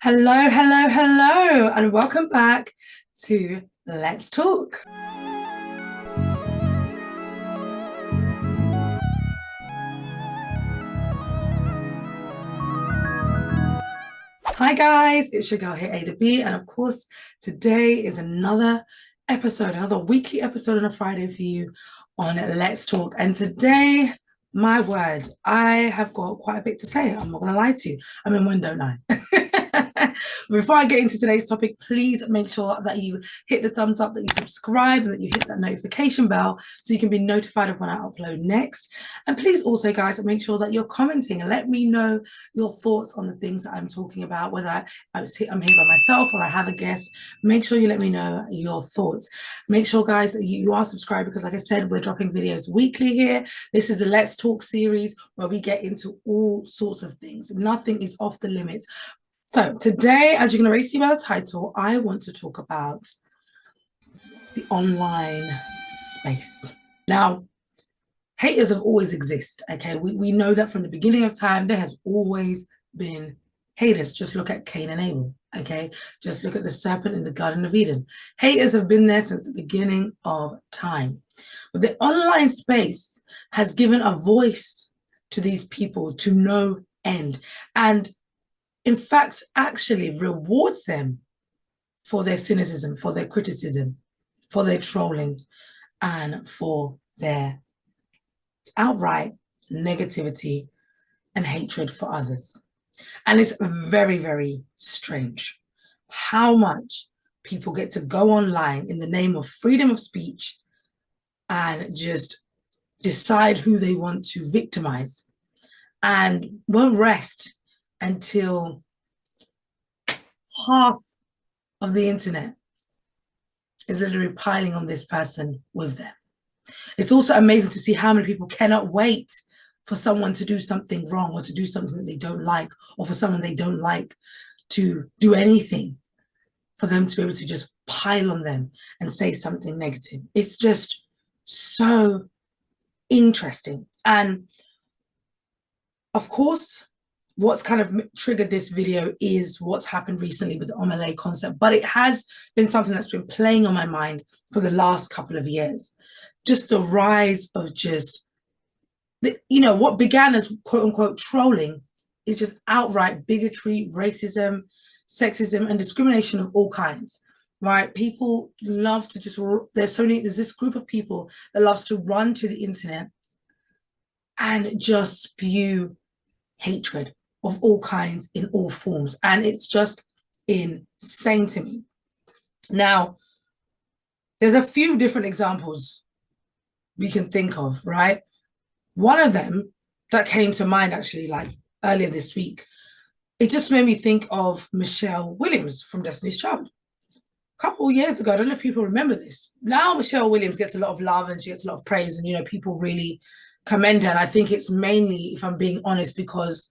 Hello, hello, hello, and welcome back to Let's Talk. Hi guys, it's your girl here, A to B, and of course, today is another episode, another weekly episode on a Friday for you on Let's Talk. And today, my word, I have got quite a bit to say. I'm not going to lie to you. I'm in one, don't I? Before I get into today's topic, please make sure that you hit the thumbs up, that you subscribe, and that you hit that notification bell so you can be notified of when I upload next. And please also, guys, make sure that you're commenting and let me know your thoughts on the things that I'm talking about, whether I'm here by myself or I have a guest. Make sure you let me know your thoughts. Make sure, guys, that you are subscribed because, like I said, we're dropping videos weekly here. This is the Let's Talk series where we get into all sorts of things. Nothing is off the limits. So today, as you can already see by the title, I want to talk about the online space. Now, haters have always existed, okay? We know that from the beginning of time, there has always been haters. Just look at Cain and Abel, okay? Just look at the serpent in the Garden of Eden. Haters have been there since the beginning of time. But the online space has given a voice to these people to no end. And in fact, actually rewards them for their cynicism, for their criticism, for their trolling, and for their outright negativity and hatred for others. And it's very, very strange how much people get to go online in the name of freedom of speech and just decide who they want to victimize and won't rest until half of the internet is literally piling on this person with them. It's also amazing to see how many people cannot wait for someone to do something wrong or to do something that they don't like, or for someone they don't like to do anything, for them to be able to just pile on them and say something negative. It's just so interesting. And of course, what's kind of triggered this video is what's happened recently with the Omah concept, but it has been something that's been playing on my mind for the last couple of years. Just the rise of just, what began as quote unquote trolling is just outright bigotry, racism, sexism, and discrimination of all kinds, right? People love to just, there's this group of people that loves to run to the internet and just spew hatred of all kinds in all forms. And it's just insane to me. Now, there's a few different examples we can think of, right? One of them that came to mind actually like earlier this week, it just made me think of Michelle Williams from Destiny's Child. A couple of years ago, I don't know if people remember this. Now Michelle Williams gets a lot of love and she gets a lot of praise, and people really commend her. And I think it's mainly, if I'm being honest, because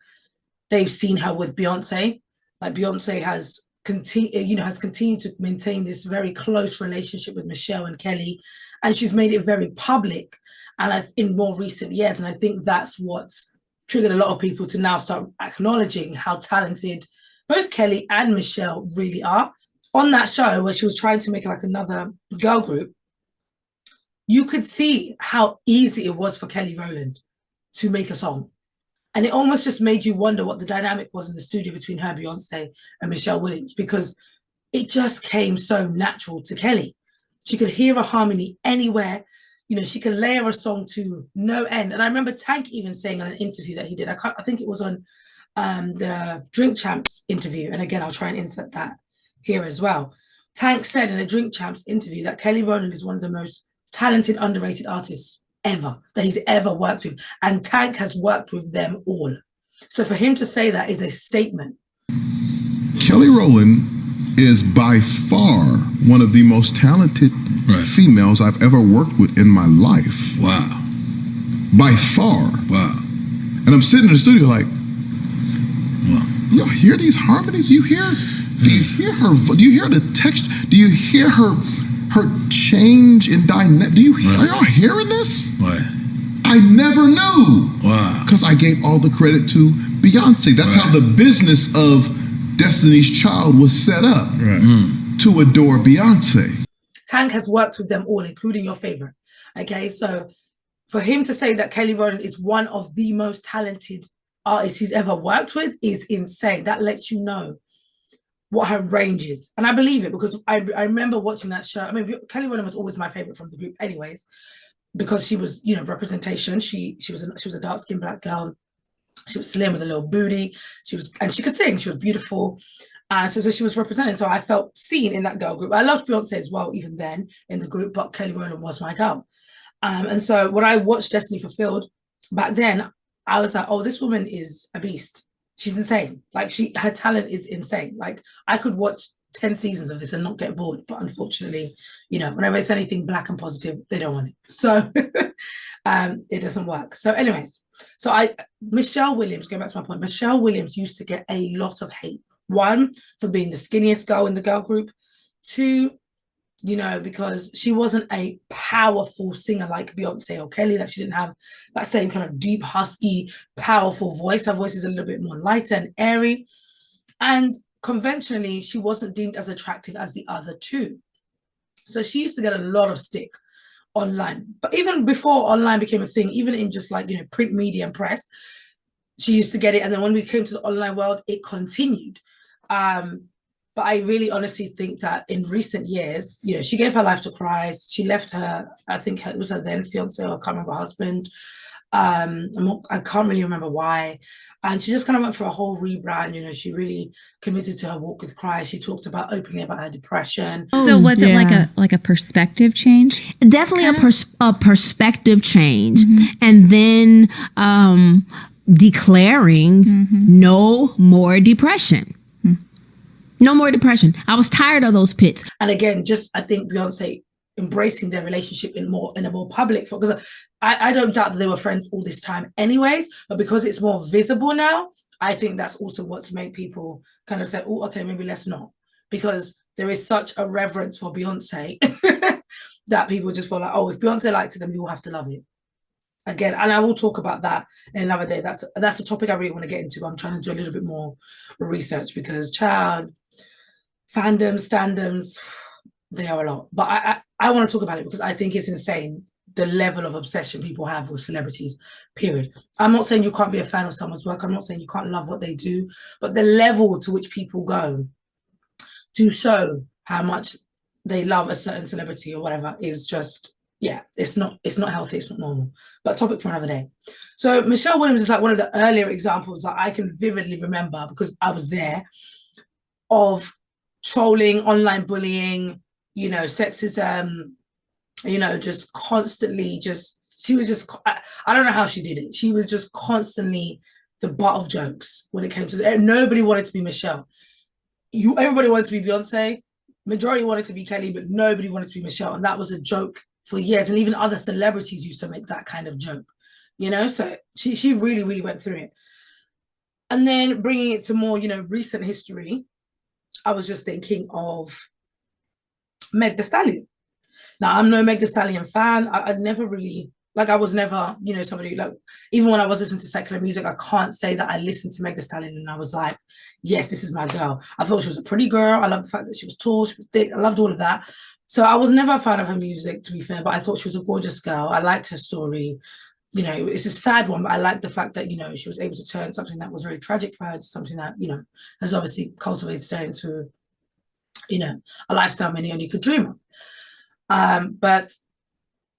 they've seen her with Beyonce. Like Beyonce has continued to maintain this very close relationship with Michelle and Kelly, and she's made it very public. And in more recent years, and I think that's what's triggered a lot of people to now start acknowledging how talented both Kelly and Michelle really are. On that show where she was trying to make like another girl group, you could see how easy it was for Kelly Rowland to make a song. And it almost just made you wonder what the dynamic was in the studio between her, Beyonce, and Michelle Williams, because it just came so natural to Kelly. She could hear a harmony anywhere. She could layer a song to no end. And I remember Tank even saying on an interview that he did, I think it was on the Drink Champs interview. And again, I'll try and insert that here as well. Tank said in a Drink Champs interview that Kelly Rowland is one of the most talented, underrated artists ever that he's ever worked with, and Tank has worked with them all. So for him to say that is a statement. Kelly Rowland is by far one of the most talented females I've ever worked with in my life. Wow. By far. Wow. And I'm sitting in the studio like, wow. You hear these harmonies? Do you hear her? Do you hear the text? Do you hear her change in dynamic? Are y'all hearing this? Right. I never knew. Wow. Because I gave all the credit to Beyonce. That's how the business of Destiny's Child was set up to adore Beyonce. Tank has worked with them all, including your favorite. Okay, so for him to say that Kelly Rowland is one of the most talented artists he's ever worked with is insane. That lets you know what her range is. And I believe it because I remember watching that show. I mean, Kelly Rowland was always my favorite from the group anyways, because she was, you know, representation. She was a dark-skinned black girl. She was slim with a little booty. She could sing. She was beautiful. So she was represented. So I felt seen in that girl group. I loved Beyonce as well, even then in the group, but Kelly Rowland was my girl. And so when I watched Destiny Fulfilled back then, I was like, oh, this woman is a beast. She's insane. Like her talent is insane. Like I could watch 10 seasons of this and not get bored. But unfortunately, you know, whenever it's anything black and positive, they don't want it. So it doesn't work. So anyways, Michelle Williams, going back to my point, Michelle Williams used to get a lot of hate. One, for being the skinniest girl in the girl group. Two, you know, because she wasn't a powerful singer like Beyonce or Kelly, that she didn't have that same kind of deep, husky, powerful voice. Her voice is a little bit more lighter and airy. And conventionally, she wasn't deemed as attractive as the other two. So she used to get a lot of stick online. But even before online became a thing, even in just like, you know, print media and press, she used to get it. And then when we came to the online world, it continued. But I really honestly think that in recent years, you know, she gave her life to Christ. She left her, I think it was her then fiance, or I can't remember, husband. I can't really remember why. And she just kind of went for a whole rebrand. You know, she really committed to her walk with Christ. She talked about openly about her depression. So was it like a perspective change? Definitely a perspective change. And then declaring no more depression. No more depression. I was tired of those pits. And again, just I think Beyonce embracing their relationship in a more public, because I don't doubt that they were friends all this time anyways, but because it's more visible now, I think that's also what's made people kind of say, oh, okay, maybe let's not, because there is such a reverence for Beyonce that people just feel like, oh, if Beyonce liked it, then we all have to love it. Again, and I will talk about that in another day. That's a topic I really want to get into. I'm trying to do a little bit more research because fandoms, standoms, they are a lot. But I want to talk about it because I think it's insane, the level of obsession people have with celebrities, period. I'm not saying you can't be a fan of someone's work. I'm not saying you can't love what they do. But the level to which people go to show how much they love a certain celebrity or whatever is just, yeah, it's not healthy, it's not normal. But topic for another day. So Michelle Williams is like one of the earlier examples that I can vividly remember because I was there, of trolling, online bullying, you know, sexism, you know, just constantly she was just, I don't know how she did it. She was just constantly the butt of jokes when it came to nobody wanted to be Michelle. Everybody wanted to be Beyonce, majority wanted to be Kelly, but nobody wanted to be Michelle. And that was a joke for years. And even other celebrities used to make that kind of joke, you know? So she really, really went through it. And then bringing it to more, you know, recent history, I was just thinking of Meg Thee Stallion. Now, I'm no Meg Thee Stallion fan. I'd never really, like, I was never, you know, somebody, like, even when I was listening to secular music, I can't say that I listened to Meg Thee Stallion and I was like, yes, this is my girl. I thought she was a pretty girl. I loved the fact that she was tall, she was thick. I loved all of that. So I was never a fan of her music, to be fair, but I thought she was a gorgeous girl. I liked her story. You know, it's a sad one, but I like the fact that, you know, she was able to turn something that was very tragic for her to something that, you know, has obviously cultivated her into, you know, a lifestyle many only could dream of. But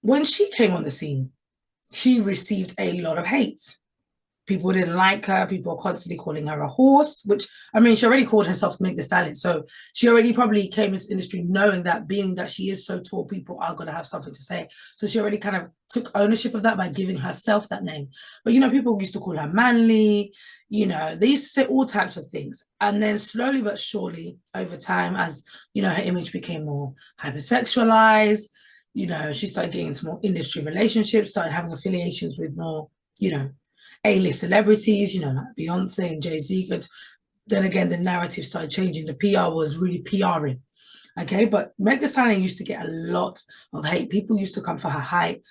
when she came on the scene, she received a lot of hate. People didn't like her. People were constantly calling her a horse, which, I mean, she already called herself Meg Thee Stallion. So she already probably came into the industry knowing that being that she is so tall, people are going to have something to say. So she already kind of took ownership of that by giving herself that name. But, you know, people used to call her manly, you know, they used to say all types of things. And then slowly but surely over time, as, you know, her image became more hypersexualized, you know, she started getting into more industry relationships, started having affiliations with more, you know, A-list celebrities, you know, like Beyonce and Jay-Z. Then again, the narrative started changing. The PR was really PRing. Okay, but Meg Thee Stallion used to get a lot of hate. People used to come for her height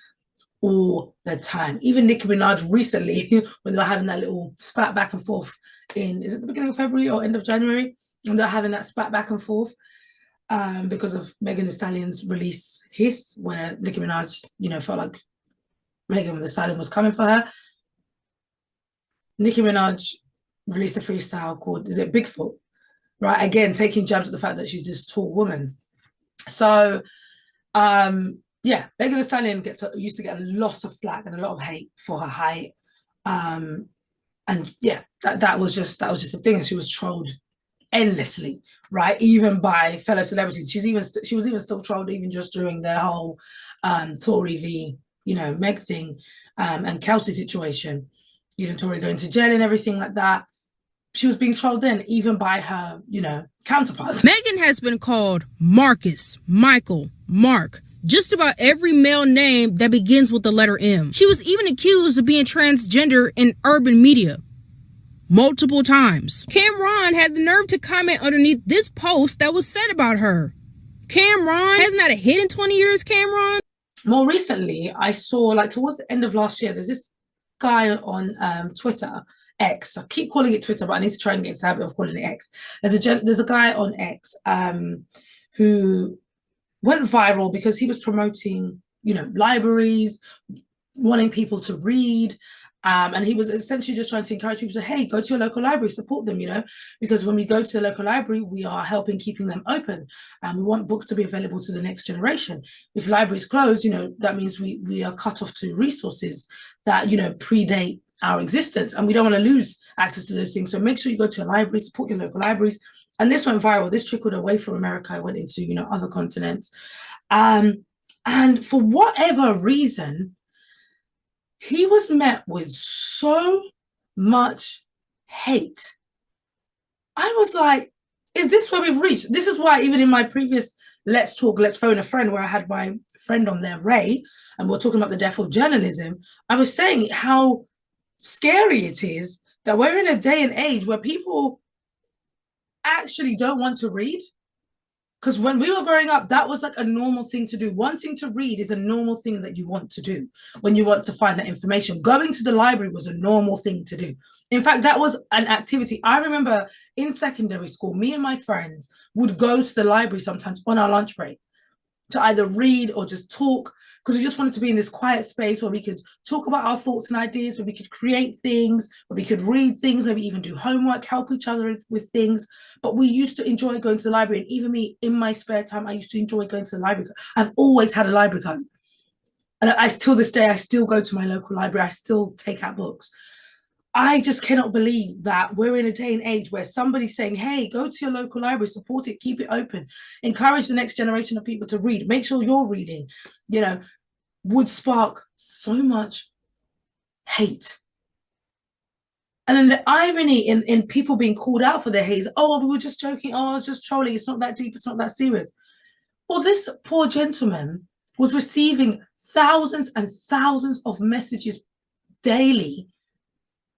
all the time. Even Nicki Minaj recently, when they were having that little spat back and forth in, is it the beginning of February or end of January? and they're having that spat back and forth because of Megan Thee Stallion's release Hiss, where Nicki Minaj, felt like Megan Thee Stallion was coming for her. Nicki Minaj released a freestyle called, is it Bigfoot? Right, again, taking jabs at the fact that she's this tall woman. So, Megan Thee Stallion used to get a lot of flack and a lot of hate for her height. That was just a thing, and she was trolled endlessly, right? Even by fellow celebrities. She was even still trolled even just during their whole Tory v Meg thing and Kelsey situation. Tory going to jail and everything like that. She was being trolled then, even by her, counterparts. Megan has been called Marcus, Michael, Mark, just about every male name that begins with the letter M. She was even accused of being transgender in urban media multiple times. Cameron had the nerve to comment underneath this post that was said about her. Cameron hasn't had a hit in 20 years, Cameron. More recently, I saw, towards the end of last year, there's this guy on Twitter, X. I keep calling it Twitter, but I need to try and get into the habit of calling it X. There's a guy on X who went viral because he was promoting, libraries, wanting people to read. And he was essentially just trying to encourage people to, hey, go to your local library, support them, because when we go to the local library, we are helping keeping them open. And we want books to be available to the next generation. If libraries close, that means we are cut off to resources that, predate our existence. And we don't want to lose access to those things. So make sure you go to a library, support your local libraries. And this went viral. This trickled away from America. It went into, other continents. And for whatever reason, he was met with so much hate. I was like, is this where we've reached? This is why even in my previous Let's Phone a Friend, where I had my friend on there, Ray, and we're talking about the death of journalism, I was saying how scary it is that we're in a day and age where people actually don't want to read. Because when we were growing up, that was like a normal thing to do. Wanting to read is a normal thing that you want to do when you want to find that information. Going to the library was a normal thing to do. In fact, that was an activity. I remember in secondary school, me and my friends would go to the library sometimes on our lunch break to either read or just talk, because we just wanted to be in this quiet space where we could talk about our thoughts and ideas, where we could create things, where we could read things, maybe even do homework, help each other with things. But we used to enjoy going to the library. And even me, in my spare time, I used to enjoy going to the library. I've always had a library card. And till this day, I still go to my local library. I still take out books. I just cannot believe that we're in a day and age where somebody's saying, hey, go to your local library, support it, keep it open, encourage the next generation of people to read, make sure you're reading, would spark so much hate. And then the irony in people being called out for their hate is, oh, we were just joking. Oh, I was just trolling. It's not that deep. It's not that serious. Well, this poor gentleman was receiving thousands and thousands of messages daily,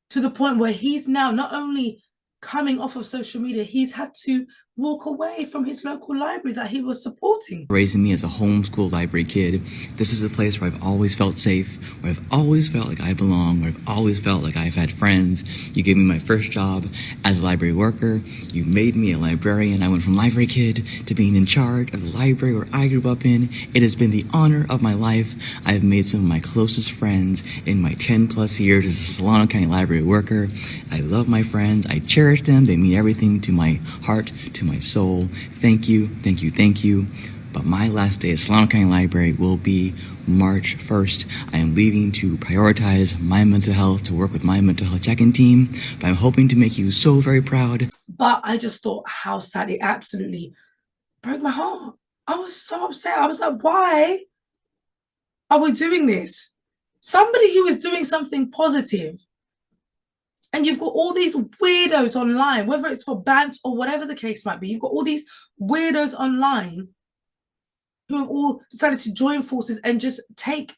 to the point where he's now not only coming off of social media, he's had to walk away from his local library that he was supporting. Raising me as a homeschool library kid, this is a place where I've always felt safe, where I've always felt like I belong, where I've always felt like I've had friends. You gave me my first job as a library worker. You made me a librarian. I went from library kid to being in charge of the library where I grew up in. It has been the honor of my life. I've made some of my closest friends in my 10 plus years as a Solano County library worker. I love my friends. I cherish them. They mean everything to my heart, to my soul. Thank you, thank you, thank you. But my last day at Solano County Library will be March 1st. I am leaving to prioritize my mental health, to work with my mental health check-in team. But I'm hoping to make you so very proud. But I just thought how sad. It absolutely broke my heart. I was so upset. I was like, why are we doing this? Somebody who is doing something positive, and you've got all these weirdos online, whether it's for bant or whatever the case might be, you've got all these weirdos online who have all decided to join forces and just take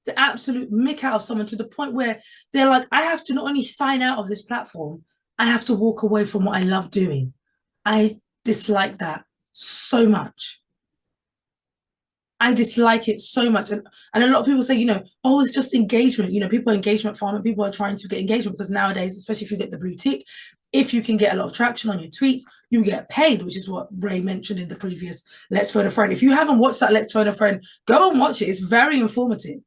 the absolute mick out of someone to the point where they're like, I have to not only sign out of this platform, I have to walk away from what I love doing. I dislike that so much. I dislike it so much. And a lot of people say, oh, it's just engagement. People are engagement farming. People are trying to get engagement because nowadays, especially if you get the blue tick, if you can get a lot of traction on your tweets, you get paid, which is what Ray mentioned in the previous Let's Phone a Friend. If you haven't watched that Let's Phone a Friend, go and watch it. It's very informative.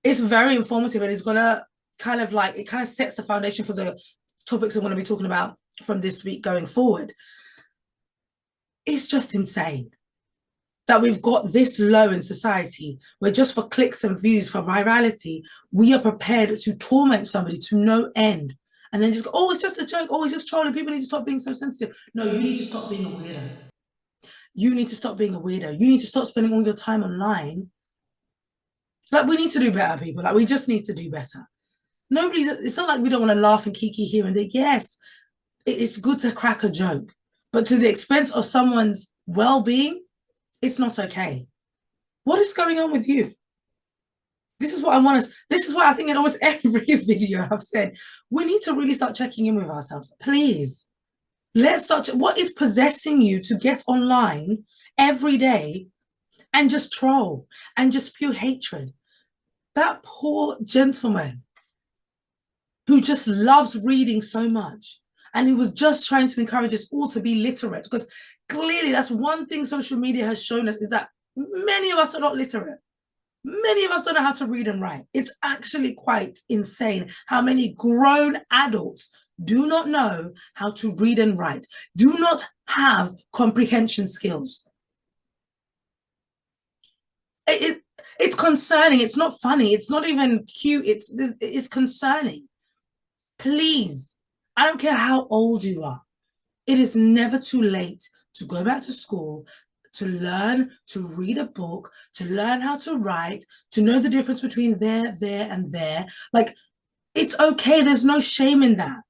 It's very informative, and it's going to kind of sets the foundation for the topics I'm going to be talking about from this week going forward. It's just insane that we've got this low in society where just for clicks and views, for virality, we are prepared to torment somebody to no end. And then just go, oh, it's just a joke. Oh, it's just trolling. People need to stop being so sensitive. No, you need to stop being a weirdo. You need to stop being a weirdo. You need to stop spending all your time online. Like, we need to do better, people. Like, we just need to do better. It's not like we don't want to laugh and kiki here and there. Yes, it's good to crack a joke. But to the expense of someone's well-being, it's not okay. What is going on with you? This is what I think in almost every video I've said, we need to really start checking in with ourselves. Please, let's start. What is possessing you to get online every day and just troll and just spew hatred? That poor gentleman who just loves reading so much, and he was just trying to encourage us all to be literate, because clearly that's one thing social media has shown us, is that many of us are not literate. Many of us don't know how to read and write. It's actually quite insane how many grown adults do not know how to read and write, do not have comprehension skills. It's concerning. It's not funny. It's not even cute. It's concerning. Please, I don't care how old you are. It is never too late to go back to school, to learn to read a book, to learn how to write, to know the difference between there, and there. Like, it's okay. There's no shame in that.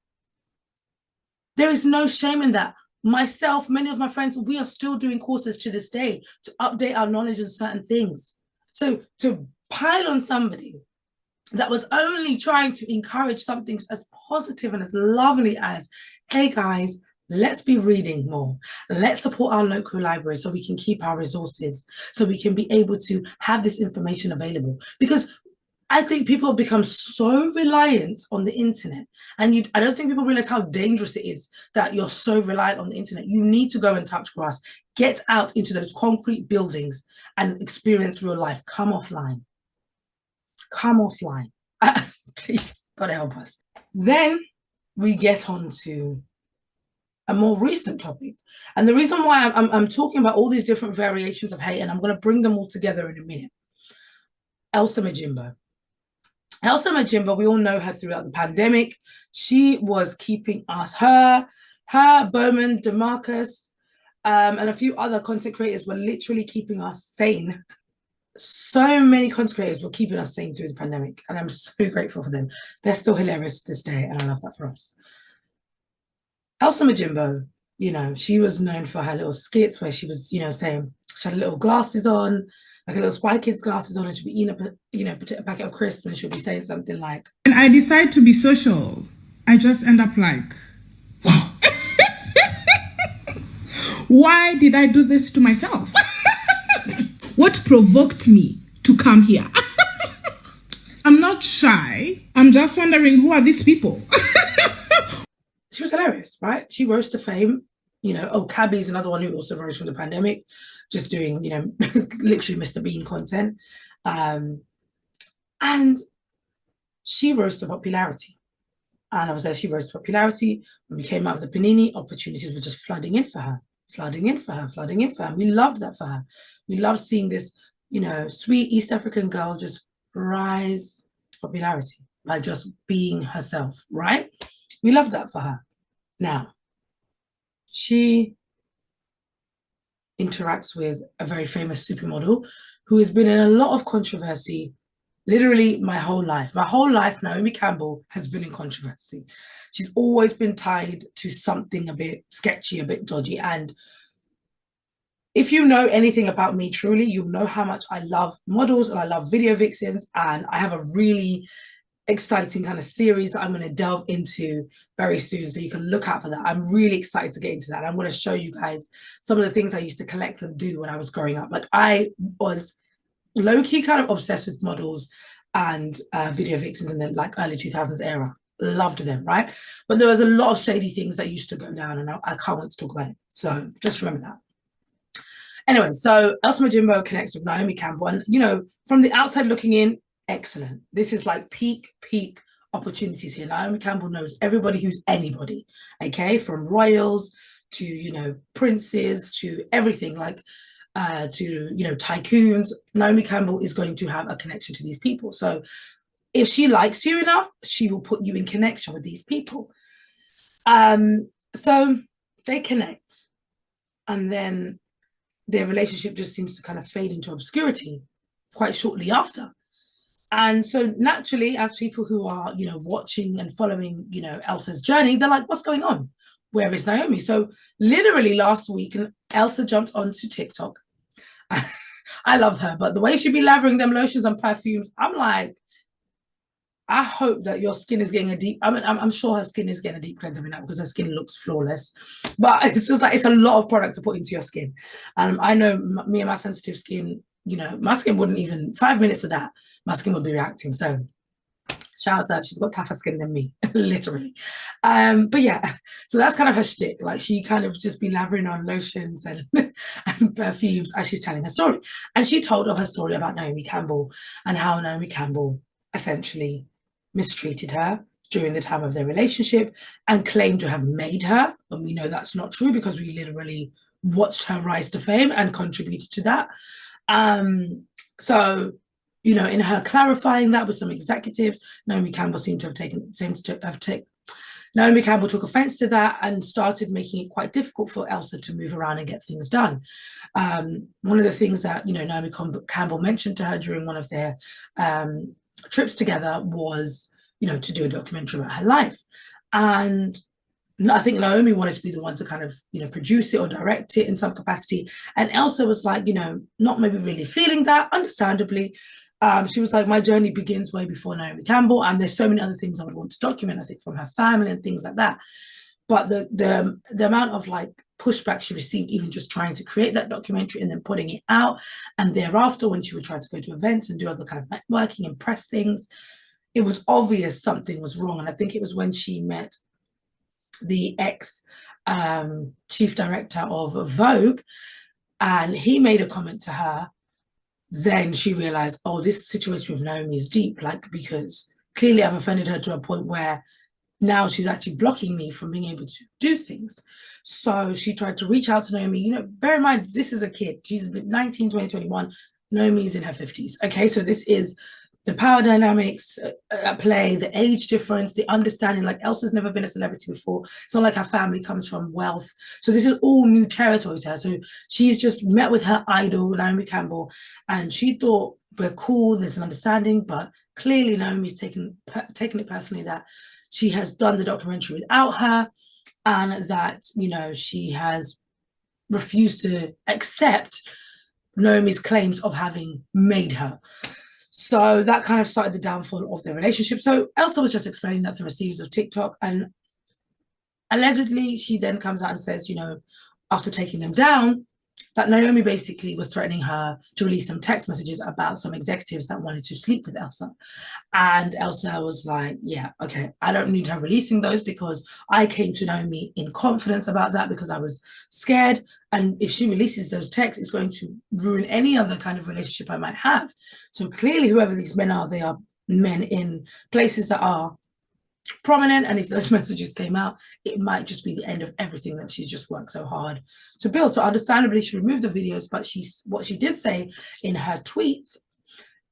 There is no shame in that. Myself, many of my friends, we are still doing courses to this day to update our knowledge in certain things. So to pile on somebody that was only trying to encourage something as positive and as lovely as, hey guys, let's be reading more. Let's support our local library so we can keep our resources, so we can be able to have this information available. Because I think people have become so reliant on the internet. And I don't think people realize how dangerous it is that you're so reliant on the internet. You need to go and touch grass. Get out into those concrete buildings and experience real life. Come offline. Come offline. Please, God help us. Then we get on to a more recent topic. And the reason why I'm talking about all these different variations of hate, and I'm going to bring them all together in a minute. Elsa Majimbo. Elsa Majimbo, we all know her throughout the pandemic. She was keeping us, her, Bowman, DeMarcus, and a few other content creators were literally keeping us sane. So many content creators were keeping us sane through the pandemic, and I'm so grateful for them. They're still hilarious to this day, and I love that for us. Elsa Majimbo, she was known for her little skits where she was, saying, she had little glasses on, like a little Spy Kids glasses on, and she'd be eating a packet of crisps, and she'll be saying something like, when I decide to be social, I just end up like, wow. Why did I do this to myself? What provoked me to come here? I'm not shy. I'm just wondering, who are these people? She was hilarious, right? She rose to fame. Cabby's another one who also rose from the pandemic, just doing, literally Mr. Bean content. And she rose to popularity. And obviously, as she rose to popularity, when we came out of the panini, opportunities were just flooding in for her. We loved that for her. We loved seeing this, sweet East African girl just rise to popularity by just being herself, right? We loved that for her. Now, she interacts with a very famous supermodel who has been in a lot of controversy literally my whole life. My whole life, Naomi Campbell has been in controversy. She's always been tied to something a bit sketchy, a bit dodgy. And if you know anything about me truly, you'll know how much I love models and I love video vixens. And I have a really exciting kind of series that I'm going to delve into very soon, so you can look out for that. I'm really excited to get into that. I'm going to show you guys some of the things I used to collect and do when I was growing up. Like, I was low-key kind of obsessed with models and video vixens in the like early 2000s era. Loved them, right? But there was a lot of shady things that used to go down, and I can't wait to talk about it. So just remember that. Anyway, so Elsa Majimbo connects with Naomi Campbell, and you know, from the outside looking in, excellent. This is like peak opportunities here. Naomi Campbell knows everybody who's anybody, okay, from royals to, you know, princes to everything, like to, you know, tycoons. Naomi Campbell is going to have a connection to these people. So if she likes you enough, she will put you in connection with these people. So they connect, and then their relationship just seems to kind of fade into obscurity quite shortly after. And so naturally, as people who are, you know, watching and following, you know, Elsa's journey, they're like, what's going on? Where is Naomi? So literally last week, Elsa jumped onto TikTok. I love her, but the way she be lathering them lotions and perfumes, I'm like, I hope that your skin is getting a deep, I mean, I'm sure her skin is getting a deep cleanse every night because her skin looks flawless. But it's just like, it's a lot of product to put into your skin. And I know me and my sensitive skin, you know, my skin wouldn't even, 5 minutes of that, my skin would be reacting. So shout out to her, she's got tougher skin than me, literally. But yeah, so that's kind of her shtick. Like she kind of just be lathering on lotions and, and perfumes as she's telling her story. And she told her story about Naomi Campbell and how Naomi Campbell essentially mistreated her during the time of their relationship and claimed to have made her. But we know that's not true because we literally watched her rise to fame and contributed to that. So, you know, in her clarifying that with some executives, Naomi Campbell Naomi Campbell took offense to that and started making it quite difficult for Elsa to move around and get things done. One of the things that, you know, Naomi Campbell mentioned to her during one of their trips together was, you know, to do a documentary about her life. And I think Naomi wanted to be the one to kind of, you know, produce it or direct it in some capacity. And Elsa was like, you know, not maybe really feeling that, understandably. She was like, my journey begins way before Naomi Campbell, and there's so many other things I would want to document, I think, from her family and things like that. But the amount of like pushback she received, even just trying to create that documentary and then putting it out, and thereafter when she would try to go to events and do other kind of networking and press things, it was obvious something was wrong. And I think it was when she met the ex chief director of Vogue, and he made a comment to her, then she realized, oh, this situation with Naomi is deep, like, because clearly I've offended her to a point where now she's actually blocking me from being able to do things. So she tried to reach out to Naomi. You know, bear in mind, this is a kid. She's 19, 20, 21. Naomi's in her 50s. Okay, so this is the power dynamics at play, the age difference, the understanding. Like Elsa's never been a celebrity before. It's not like her family comes from wealth. So this is all new territory to her. So she's just met with her idol, Naomi Campbell, and she thought, we're cool, there's an understanding, but clearly Naomi's taken it personally that she has done the documentary without her, and that, you know, she has refused to accept Naomi's claims of having made her. So that kind of started the downfall of their relationship. So Elsa was just explaining that through a series of TikTok, and allegedly she then comes out and says, you know, after taking them down, that Naomi basically was threatening her to release some text messages about some executives that wanted to sleep with Elsa. And Elsa was like, yeah, okay, I don't need her releasing those because I came to Naomi in confidence about that because I was scared. And if she releases those texts, it's going to ruin any other kind of relationship I might have. So clearly, whoever these men are, they are men in places that are prominent, and if those messages came out, it might just be the end of everything that she's just worked so hard to build. So understandably, she removed the videos, but what she did say in her tweets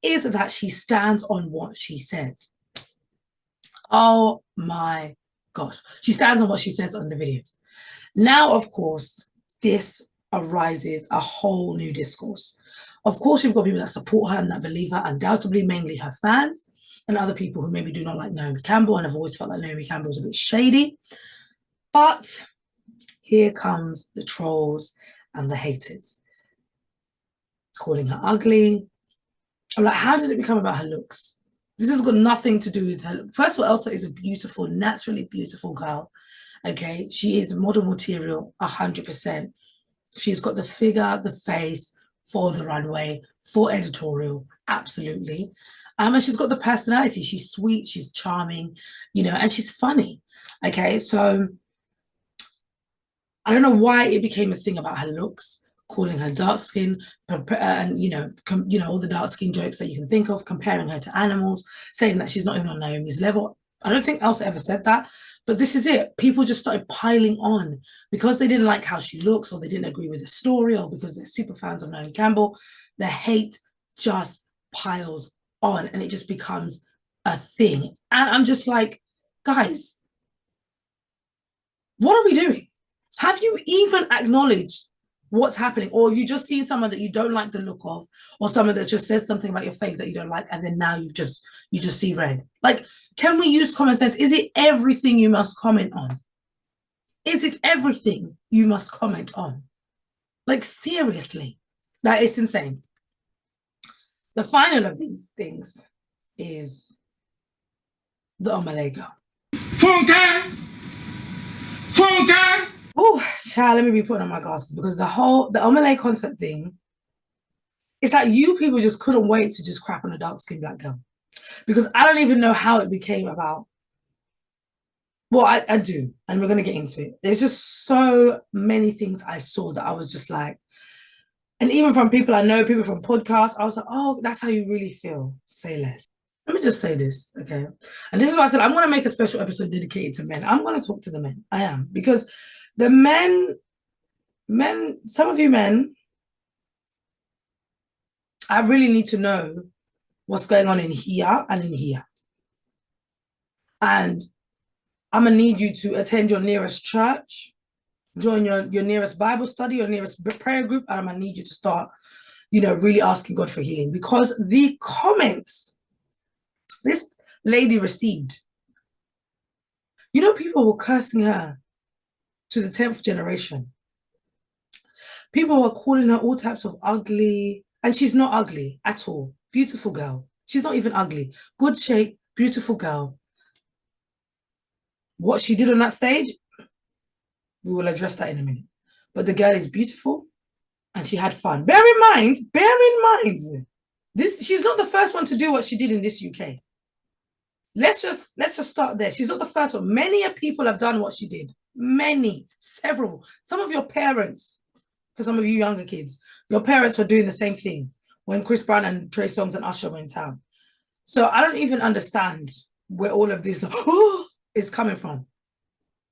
is that she stands on what she says. Oh my gosh, she stands on what she says on the videos. Now, of course, this arises a whole new discourse. Of course, you've got people that support her and that believe her, undoubtedly, mainly her fans, and other people who maybe do not like Naomi Campbell and have always felt like Naomi Campbell was a bit shady. But here comes the trolls and the haters, calling her ugly. I'm like, how did it become about her looks? This has got nothing to do with her look. First of all, Elsa is a beautiful, naturally beautiful girl. Okay, she is model material, 100%. She's got the figure, the face, for the runway, for editorial, absolutely. And she's got the personality. She's sweet, she's charming, you know, and she's funny. Okay, so I don't know why it became a thing about her looks, calling her dark skin, and you know, all the dark skin jokes that you can think of, comparing her to animals, saying that she's not even on Naomi's level. I don't think Elsa ever said that, but this is it. People just started piling on because they didn't like how she looks, or they didn't agree with the story, or because they're super fans of Naomi Campbell. The hate just piles on, and it just becomes a thing. And I'm just like, guys, what are we doing? Have you even acknowledged what's happening? Or have you just seen someone that you don't like the look of, or someone that just says something about your faith that you don't like, and then now you just see red? Like, can we use common sense? Is it everything you must comment on? Is it everything you must comment on? Like, seriously, that is insane. The final of these things is the Omah girl. Phone time! Phone time! Oh, child, let me be putting on my glasses, because the Omah concept thing, it's like you people just couldn't wait to just crap on a dark-skinned black girl. Because I don't even know how it became about. Well, I do, and we're going to get into it. There's just so many things I saw that I was just like, and even from people I know, people from podcasts, I was like, oh, that's how you really feel. Say less. Let me just say this, okay? And this is why I said I'm going to make a special episode dedicated to men. I'm going to talk to the men. I am. Because the men, some of you men, I really need to know what's going on in here and in here. And I'm going to need you to attend your nearest church, join your nearest Bible study, your nearest prayer group, and I'm going to need you to start, you know, really asking God for healing. Because the comments this lady received, you know, people were cursing her to the 10th generation. People were calling her all types of ugly, and she's not ugly at all. Beautiful girl. She's not even ugly. Good shape, beautiful girl. What she did on that stage, we will address that in a minute. But the girl is beautiful, and she had fun. Bear in mind, she's not the first one to do what she did in this UK. Let's just start there. She's not the first one. Many people have done what she did. Many, several. Some of your parents, for some of you younger kids, your parents were doing the same thing when Chris Brown and Trey Songz and Usher were in town. So I don't even understand where all of this is coming from.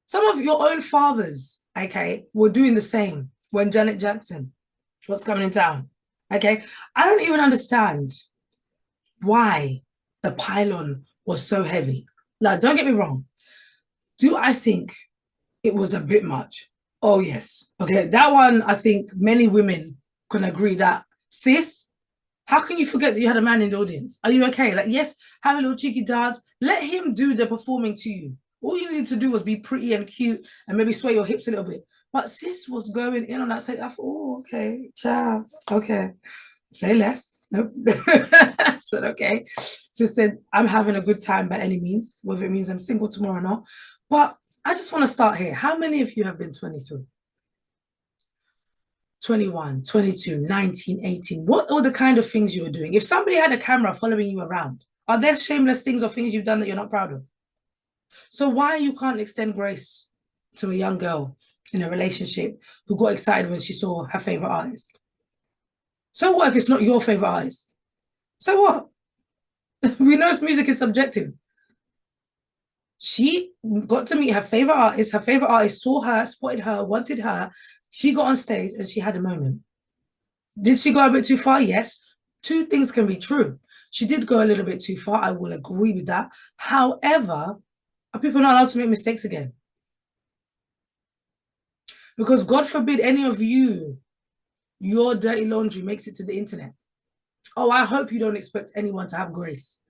Some of your own fathers, okay, were doing the same when Janet Jackson was coming in town, okay? I don't even understand why the pylon was so heavy. Like, don't get me wrong. Do I think it was a bit much? Oh, yes. Okay, that one, I think many women can agree that, sis, how can you forget that you had a man in the audience? Are you okay? Like, yes, have a little cheeky dance. Let him do the performing to you. All you need to do was be pretty and cute and maybe sway your hips a little bit. But sis was going in on that stage. I thought, oh, okay, ciao, okay. Say less. Nope. I said, okay. Sis said, I'm having a good time by any means, whether it means I'm single tomorrow or not. But I just want to start here. How many of you have been 23? 21, 22, 19, 18? What are the kind of things you were doing? If somebody had a camera following you around, are there shameless things or things you've done that you're not proud of? So why you can't extend grace to a young girl in a relationship who got excited when she saw her favorite artist? So what if it's not your favorite artist? So what? We know music is subjective. She got to meet her favorite artist. Her favorite artist saw her, spotted her, wanted her. She got on stage and she had a moment. Did she go a bit too far? Yes. Two things can be true. She did go a little bit too far. I will agree with that. However, are people not allowed to make mistakes again? Because God forbid any of you, your dirty laundry makes it to the internet. Oh, I hope you don't expect anyone to have grace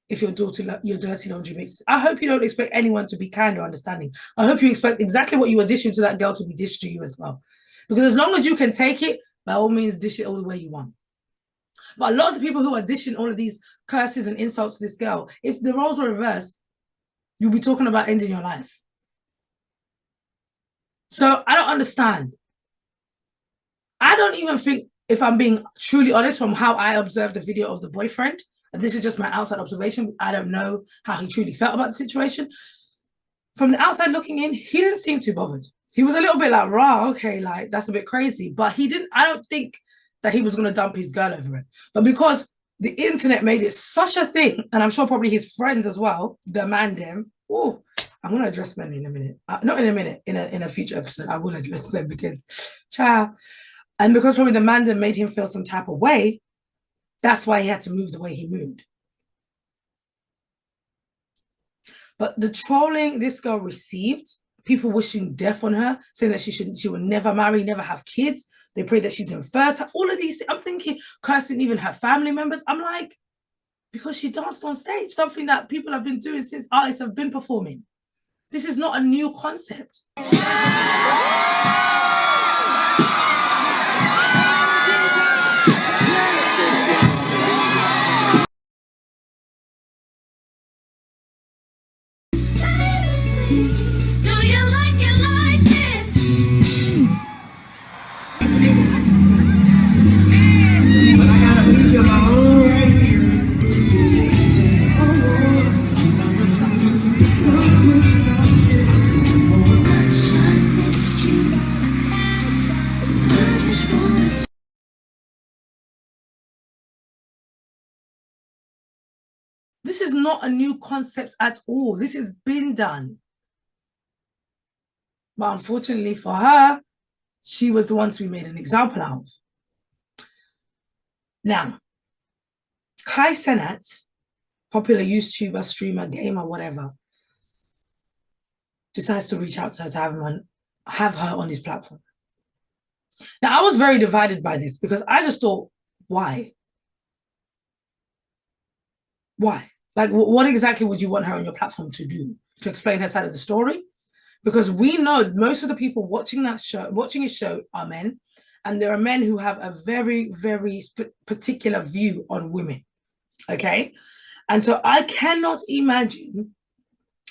if your dirty laundry makes it. I hope you don't expect anyone to be kind or understanding. I hope you expect exactly what you were dishing to that girl to be dished to you as well. Because as long as you can take it, by all means, dish it all the way you want. But a lot of the people who are dishing all of these curses and insults to this girl, if the roles were reversed, you'll be talking about ending your life. So I don't understand. I don't even think if I'm being truly honest from how I observed the video of the boyfriend, and this is just my outside observation, I don't know how he truly felt about the situation. From the outside looking in, he didn't seem too bothered. He was a little bit like, rah, okay, like that's a bit crazy. But he didn't, I don't think that he was going to dump his girl over it. But because the internet made it such a thing, and I'm sure probably his friends as well, the man them, oh, I'm going to address men in a minute. Not in a minute, in a future episode, I will address them because, ciao. And because probably the man them made him feel some type of way, that's why he had to move the way he moved. But the trolling this girl received, people wishing death on her, saying that she will never marry, never have kids. They pray that she's infertile. All of these things. I'm thinking, cursing even her family members. I'm like, because she danced on stage, something that people have been doing since artists have been performing. This is not a new concept. This is not a new concept at all. This has been done. But unfortunately for her, she was the one to be made an example of. Now, Kai Cenat, popular YouTuber, streamer, gamer, whatever, decides to reach out to her to have her on his platform. Now, I was very divided by this because I just thought, why? Why? Like, what exactly would you want her on your platform to do? To explain her side of the story? Because we know most of the people watching his show are men, and there are men who have a very, very particular view on women, okay? And so I cannot imagine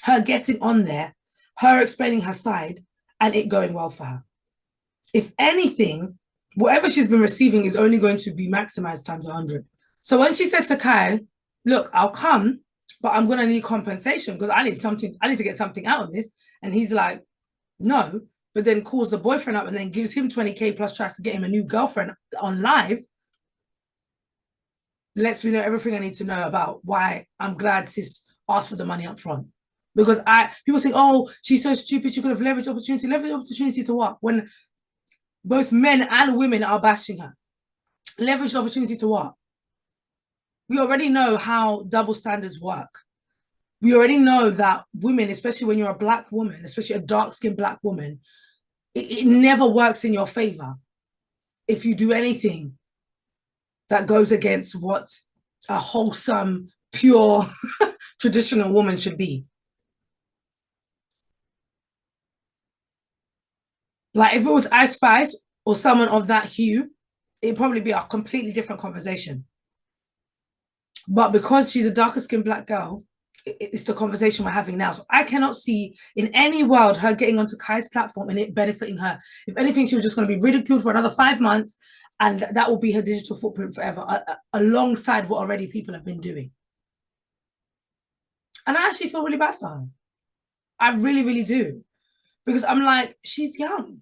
her getting on there, her explaining her side, and it going well for her. If anything, whatever she's been receiving is only going to be maximized times 100. So when she said to Kai, look, I'll come, but I'm going to need compensation because I need to get something out of this. And he's like, no, but then calls the boyfriend up and then gives him 20K plus tries to get him a new girlfriend on live. Lets me know everything I need to know about why I'm glad sis asked for the money up front. Because people say, oh, she's so stupid, she could have leveraged opportunity. Leveraged opportunity to what? When both men and women are bashing her. Leveraged opportunity to what? We already know how double standards work. We already know that women, especially when you're a Black woman, especially a dark-skinned Black woman, it never works in your favor if you do anything that goes against what a wholesome, pure, traditional woman should be. Like if it was Ice Spice or someone of that hue, it'd probably be a completely different conversation. But because she's a darker skinned Black girl, it's the conversation we're having now. So I cannot see in any world her getting onto Kai's platform and it benefiting her. If anything, she was just going to be ridiculed for another 5 months, and that will be her digital footprint forever, alongside what already people have been doing. And I actually feel really bad for her. I really, really do. Because I'm like, she's young.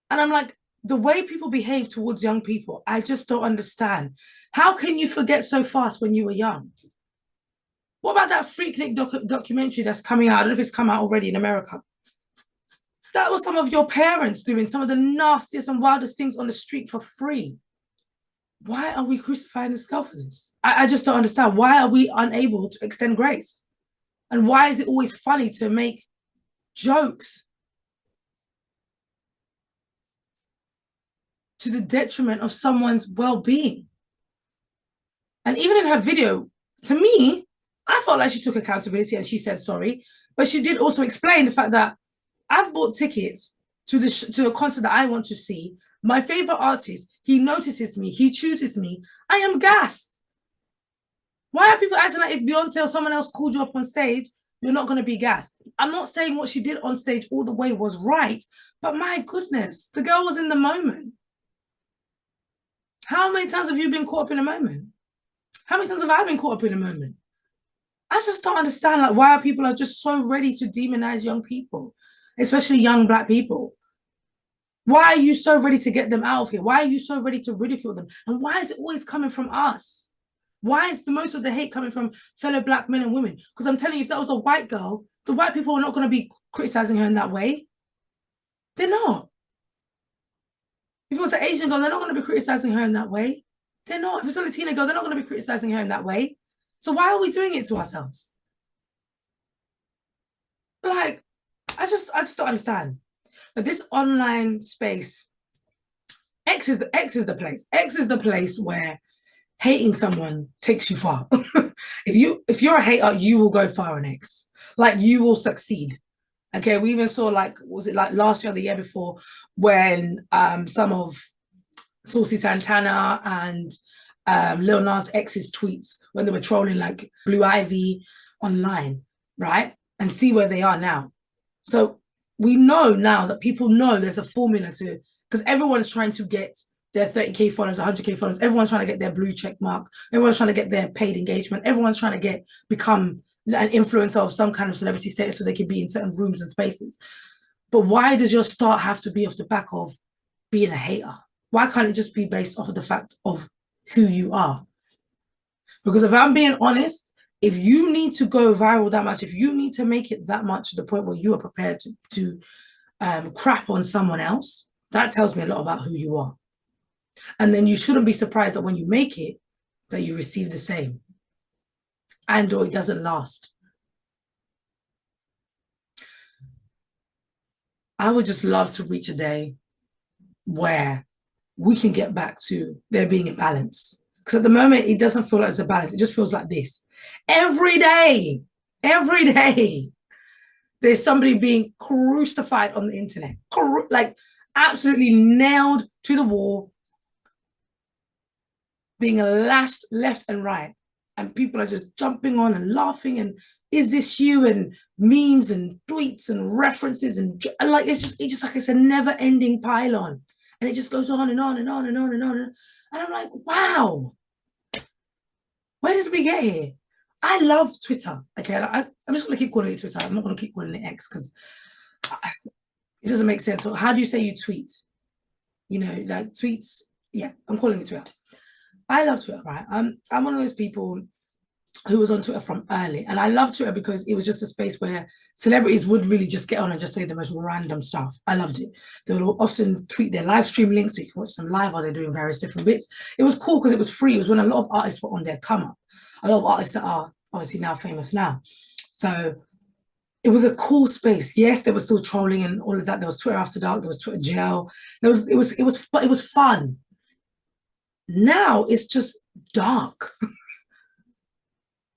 And I'm like, the way people behave towards young people, I just don't understand. How can you forget so fast when you were young? What about that Freaknik documentary that's coming out? I don't know if it's come out already in America. That was some of your parents doing some of the nastiest and wildest things on the street for free. Why are we crucifying this girl for this? I just don't understand. Why are we unable to extend grace? And why is it always funny to make jokes to the detriment of someone's well-being? And even in her video, to me, I felt like she took accountability and she said sorry, but she did also explain the fact that I've bought tickets to a concert that I want to see. My favorite artist, he notices me, he chooses me. I am gassed. Why are people acting like if Beyonce or someone else called you up on stage, you're not going to be gassed? I'm not saying what she did on stage all the way was right, but my goodness, the girl was in the moment. How many times have you been caught up in a moment? How many times have I been caught up in a moment? I just don't understand, like, why people are just so ready to demonize young people, especially young Black people. Why are you so ready to get them out of here? Why are you so ready to ridicule them? And why is it always coming from us? Why is the most of the hate coming from fellow Black men and women? Because I'm telling you, if that was a white girl, the white people are not going to be criticizing her in that way. They're not. If it was an Asian girl, they're not going to be criticizing her in that way. They're not. If it's a Latina girl, they're not going to be criticizing her in that way. So why are we doing it to ourselves? Like, I just don't understand. But this online space, X is the place. X is the place where hating someone takes you far. If you're a hater, you will go far on X. Like, you will succeed. Okay, we even saw, like, was it like last year or the year before, when some of Saucy Santana and Lil Nas X's tweets, when they were trolling like Blue Ivy online, right? And see where they are now. So we know now that people know there's a formula to, because everyone's trying to get their 30K followers, 100K followers. Everyone's trying to get their blue check mark. Everyone's trying to get their paid engagement. Everyone's trying to become an influencer of some kind of celebrity status so they can be in certain rooms and spaces. But why does your start have to be off the back of being a hater? Why can't it just be based off of the fact of who you are? Because if I'm being honest, if you need to go viral that much, if you need to make it that much to the point where you are prepared to crap on someone else, that tells me a lot about who you are. And then you shouldn't be surprised that when you make it, that you receive the same. And or it doesn't last. I would just love to reach a day where we can get back to there being a balance. Because at the moment, it doesn't feel like it's a balance. It just feels like this. Every day, there's somebody being crucified on the internet. Like, absolutely nailed to the wall, being lashed left and right. And people are just jumping on and laughing and, is this you? And memes and tweets and references and like, it's just like it's a never-ending pylon. And it just goes on and on and on and on and on. And I'm like, wow, where did we get here? I love Twitter. Okay, I'm just going to keep calling it Twitter. I'm not going to keep calling it X because it doesn't make sense. So how do you say you tweet? You know, like tweets. Yeah, I'm calling it Twitter. I love Twitter, right? I'm one of those people who was on Twitter from early. And I love Twitter because it was just a space where celebrities would really just get on and just say the most random stuff. I loved it. They would often tweet their live stream links so you can watch them live while they're doing various different bits. It was cool because it was free. It was when a lot of artists were on their come up. A lot of artists that are obviously now famous now. So it was a cool space. Yes, there was still trolling and all of that. There was Twitter After Dark. There was Twitter Jail. It was fun. Now it's just dark.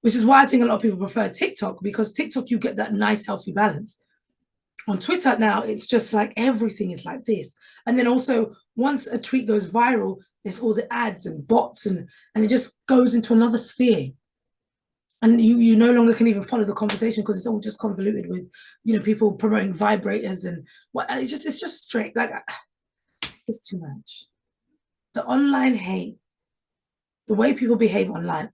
Which is why I think a lot of people prefer TikTok, because TikTok, you get that nice, healthy balance. On Twitter now, it's just like everything is like this. And then also, once a tweet goes viral, there's all the ads and bots, and it just goes into another sphere. And you no longer can even follow the conversation because it's all just convoluted with, you know, people promoting vibrators and what. It's just straight, like, it's too much. The online hate, the way people behave online,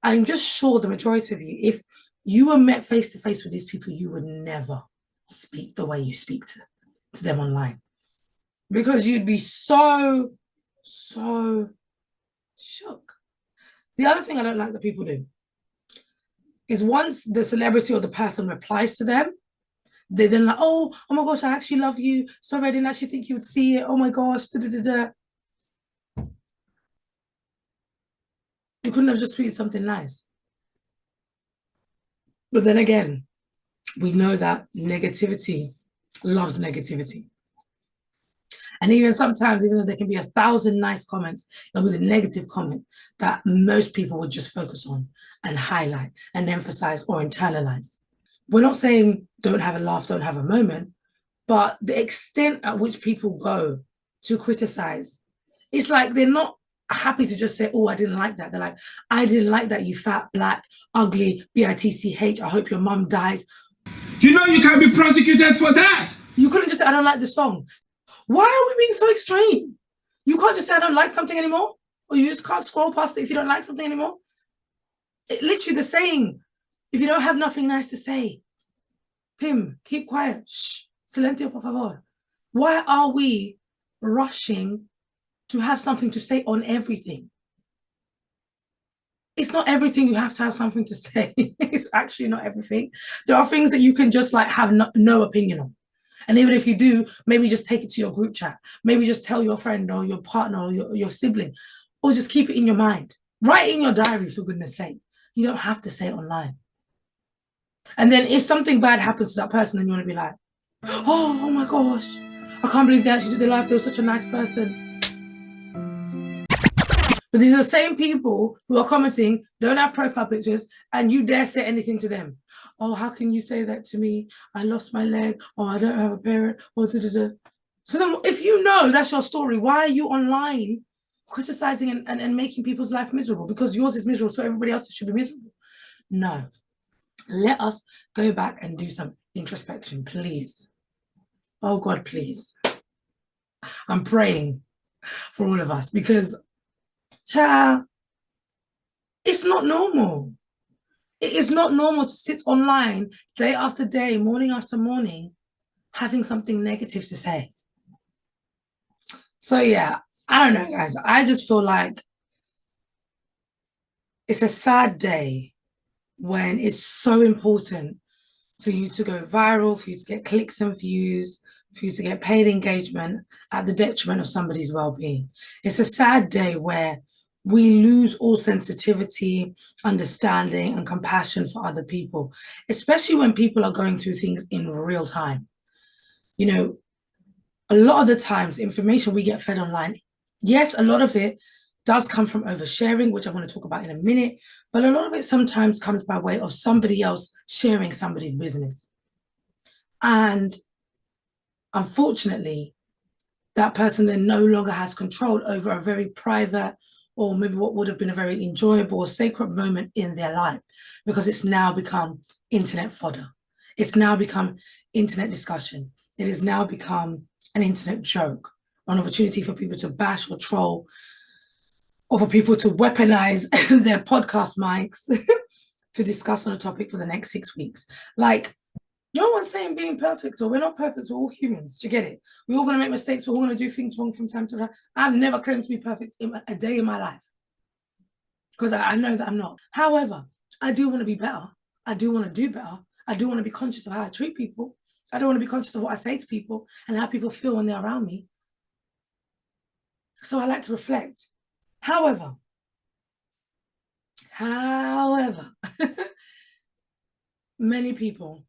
I'm just sure the majority of you, if you were met face to face with these people, you would never speak the way you speak to them online. Because you'd be so shook. The other thing I don't like that people do is once the celebrity or the person replies to them, they then like, oh my gosh, I actually love you. Sorry, I didn't actually think you would see it. Oh my gosh, da-da-da-da. You couldn't have just tweeted something nice. But then again, we know that negativity loves negativity. And even sometimes, even though there can be 1,000 nice comments, there'll be the negative comment that most people would just focus on and highlight and emphasize or internalize. We're not saying don't have a laugh, don't have a moment, but the extent at which people go to criticize, it's like they're not happy to just say, oh, I didn't like that. They're like, I didn't like that, you fat, black, ugly, bitch, I hope your mum dies. You know you can be prosecuted for that. You couldn't just say, I don't like the song. Why are we being so extreme? You can't just say I don't like something anymore, or you just can't scroll past it if you don't like something anymore. Literally the saying, if you don't have nothing nice to say, Pim, keep quiet. Shh, silencio por favor. Why are we rushing to have something to say on everything? It's not everything you have to have something to say. It's actually not everything. There are things that you can just like have no opinion on. And even if you do, maybe just take it to your group chat. Maybe just tell your friend or your partner or your sibling, or just keep it in your mind. Write it in your diary, for goodness sake. You don't have to say it online. And then if something bad happens to that person, then you want to be like, oh my gosh, I can't believe they actually took their life. They were such a nice person. But these are the same people who are commenting, don't have profile pictures, and you dare say anything to them. Oh, how can you say that to me? I lost my leg, or I don't have a parent, or da-da-da. So then if you know that's your story, why are you online criticizing and making people's life miserable? Because yours is miserable, so everybody else should be miserable. No. Let us go back and do some introspection, please. Oh God, please. I'm praying for all of us because, child, it's not normal. It is not normal to sit online day after day, morning after morning, having something negative to say. So yeah, I don't know, guys. I just feel like it's a sad day when it's so important for you to go viral, for you to get clicks and views, for you to get paid engagement at the detriment of somebody's well-being. It's a sad day where we lose all sensitivity, understanding, and compassion for other people, especially when people are going through things in real time. You know, a lot of the times, information we get fed online, yes, a lot of it does come from oversharing, which I want to talk about in a minute, but a lot of it sometimes comes by way of somebody else sharing somebody's business. And unfortunately, that person then no longer has control over a very private or maybe what would have been a very enjoyable or sacred moment in their life, because it's now become internet fodder. It's now become internet discussion. It has now become an internet joke, an opportunity for people to bash or troll, or for people to weaponize their podcast mics to discuss on a topic for the next 6 weeks. Like, no one's saying being perfect, or we're not perfect, we're all humans. Do you get it? We're all going to make mistakes. We're all going to do things wrong from time to time. I've never claimed to be perfect in a day in my life, because I know that I'm not. However, I do want to be better. I do want to do better. I do want to be conscious of how I treat people. I don't want to be conscious of what I say to people and how people feel when they're around me. So I like to reflect. However, many people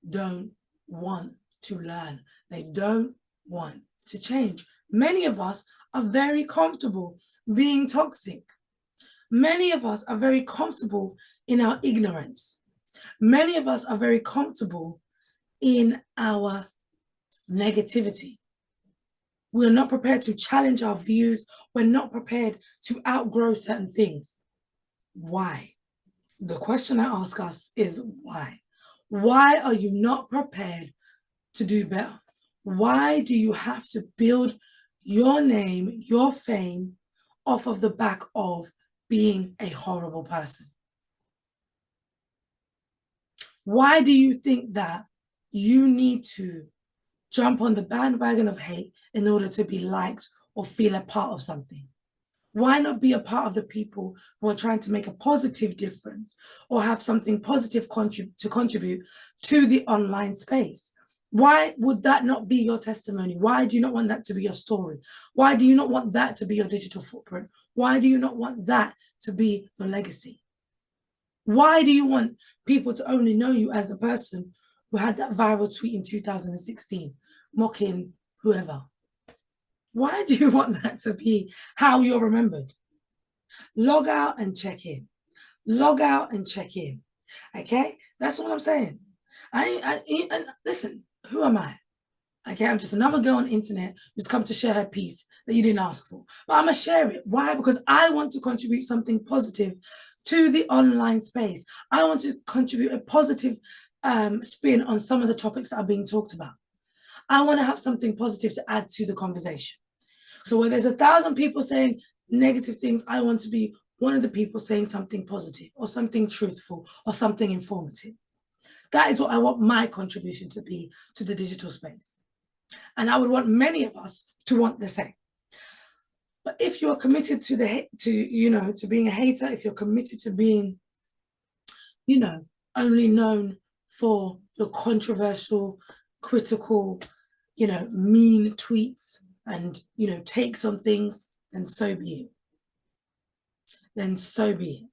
don't want to learn. They don't want to change. Many of us are very comfortable being toxic. Many of us are very comfortable in our ignorance. Many of us are very comfortable in our negativity. We're not prepared to challenge our views. We're not prepared to outgrow certain things. Why? The question I ask us is why? Why are you not prepared to do better? Why do you have to build your name, your fame, off of the back of being a horrible person? Why do you think that you need to jump on the bandwagon of hate in order to be liked or feel a part of something? Why not be a part of the people who are trying to make a positive difference or have something positive to contribute to the online space? Why would that not be your testimony? Why do you not want that to be your story? Why do you not want that to be your digital footprint? Why do you not want that to be your legacy? Why do you want people to only know you as the person who had that viral tweet in 2016, mocking whoever? Why do you want that to be how you're remembered? Log out and check in. Log out and check in. Okay? That's all I'm saying. And listen, who am I? Okay, I'm just another girl on the internet who's come to share her piece that you didn't ask for. But I'm going to share it. Why? Because I want to contribute something positive to the online space. I want to contribute a positive spin on some of the topics that are being talked about. I want to have something positive to add to the conversation. So where there's 1,000 people saying negative things, I want to be one of the people saying something positive or something truthful or something informative. That is what I want my contribution to be to the digital space. And I would want many of us to want the same. But if you're committed to to being a hater, if you're committed to being, only known for your controversial, critical, mean tweets and, takes on things, then so be it. Then so be it.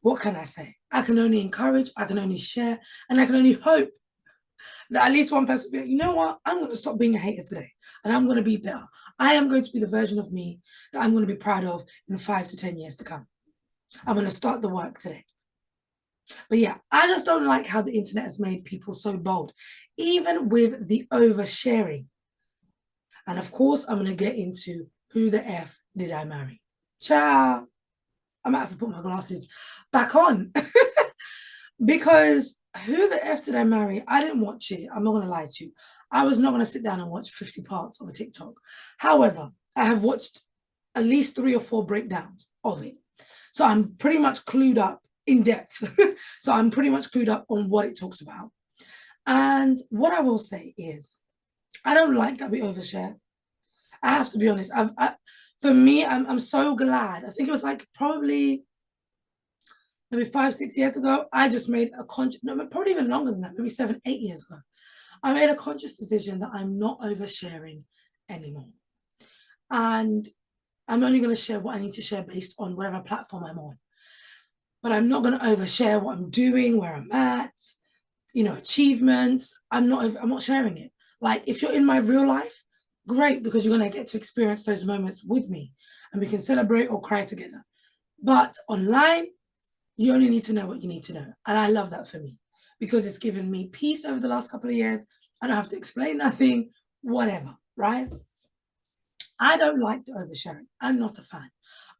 What can I say? I can only encourage, I can only share, and I can only hope that at least one person will be like, you know what? I'm going to stop being a hater today and I'm going to be better. I am going to be the version of me that I'm going to be proud of in 5 to 10 years to come. I'm going to start the work today. But yeah, I just don't like how the internet has made people so bold, even with the oversharing. And of course, I'm going to get into who the F did I marry? Ciao. I might have to put my glasses back on because who the F did I marry? I didn't watch it. I'm not going to lie to you. I was not going to sit down and watch 50 parts of a TikTok. However, I have watched at least 3 or 4 breakdowns of it. So I'm pretty much clued up in depth. So I'm pretty much clued up on what it talks about. And what I will say is, I don't like that we overshare. I have to be honest. For me, I'm so glad. I think it was like probably maybe 5, 6 years ago, I just made a conscious, no, probably even longer than that, maybe 7, 8 years ago. I made a conscious decision that I'm not oversharing anymore. And I'm only going to share what I need to share based on whatever platform I'm on. But I'm not going to overshare what I'm doing, where I'm at, achievements. I'm not sharing it. Like if you're in my real life, great, because you're going to get to experience those moments with me and we can celebrate or cry together. But online, you only need to know what you need to know. And I love that for me because it's given me peace over the last couple of years. I don't have to explain nothing, whatever, right? I don't like the oversharing. I'm not a fan.